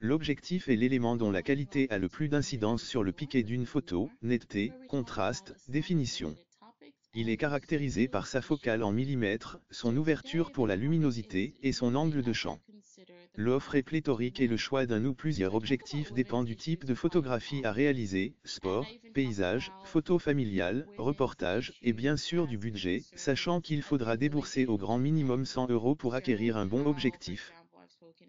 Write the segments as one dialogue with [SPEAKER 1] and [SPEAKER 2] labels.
[SPEAKER 1] L'objectif est l'élément dont la qualité a le plus d'incidence sur le piqué d'une photo, netteté, contraste, définition. Il est caractérisé par sa focale en millimètres, son ouverture pour la luminosité et son angle de champ. L'offre est pléthorique et le choix d'un ou plusieurs objectifs dépend du type de photographie à réaliser, sport, paysage, photo familiale, reportage, et bien sûr du budget, sachant qu'il faudra débourser au grand minimum 100 € pour acquérir un bon objectif.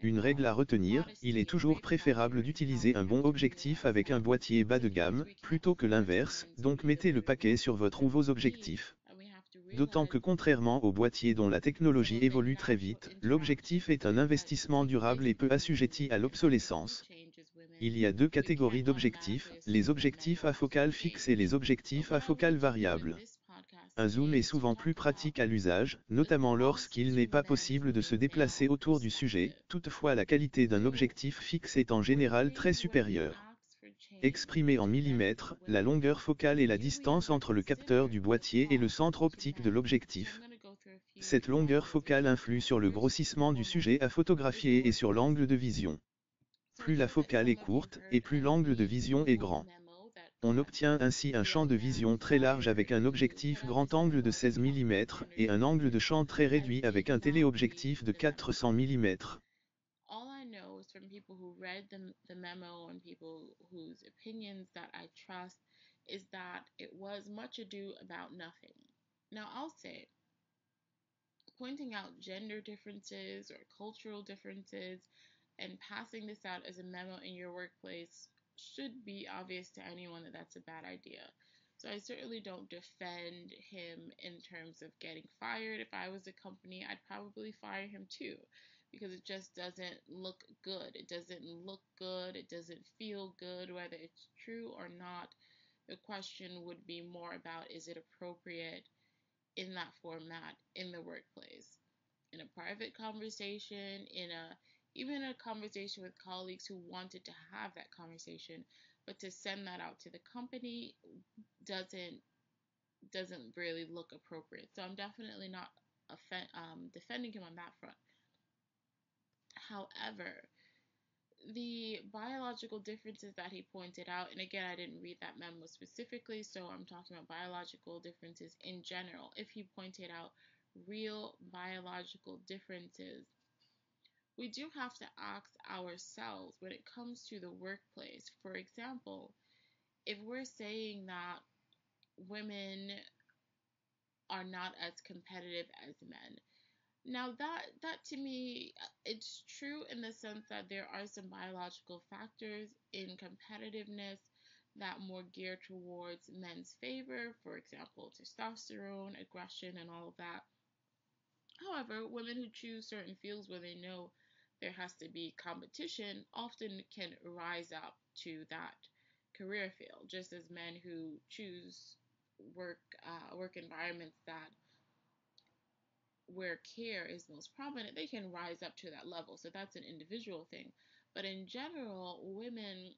[SPEAKER 1] Une règle à retenir, il est toujours préférable d'utiliser un bon objectif avec un boîtier bas de gamme, plutôt que l'inverse, donc mettez le paquet sur votre ou vos objectifs. D'autant que contrairement au boîtier dont la technologie évolue très vite, l'objectif est un investissement durable et peu assujetti à l'obsolescence. Il y a deux catégories d'objectifs, les objectifs à focale fixe et les objectifs à focale variable. Un zoom est souvent plus pratique à l'usage, notamment lorsqu'il n'est pas possible de se déplacer autour du sujet, toutefois la qualité d'un objectif fixe est en général très supérieure. Exprimée en millimètres, la longueur focale est la distance entre le capteur du boîtier et le centre optique de l'objectif. Cette longueur focale influe sur le grossissement du sujet à photographier et sur l'angle de vision. Plus la focale est courte, et plus l'angle de vision est grand. On obtient ainsi un champ de vision très large avec un objectif grand angle de 16 mm et un angle de champ très réduit avec un téléobjectif de 400 mm.
[SPEAKER 2] All I know is from people who read the memo and people whose opinions that I trust is that it was much ado about nothing. Now I'll say, pointing out gender differences or cultural differences and passing this out as a memo in your workplace should be obvious to anyone that that's a bad idea. So I certainly don't defend him in terms of getting fired. If I was a company, I'd probably fire him too, because it just doesn't look good. It doesn't look good. It doesn't feel good, whether it's true or not. The question would be more about, is it appropriate in that format in the workplace? In a private conversation, even a conversation with colleagues who wanted to have that conversation, but to send that out to the company doesn't really look appropriate. So I'm definitely not defending him on that front. However, the biological differences that he pointed out, and again, I didn't read that memo specifically, so I'm talking about biological differences in general. If he pointed out real biological differences, we do have to ask ourselves when it comes to the workplace. For example, if we're saying that women are not as competitive as men, now that to me, it's true in the sense that there are some biological factors in competitiveness that more gear towards men's favor, for example, testosterone, aggression, and all of that. However, women who choose certain fields where they know there has to be competition often can rise up to that career field, just as men who choose work environments that where care is most prominent, they can rise up to that level. So that's an individual thing. But in general, women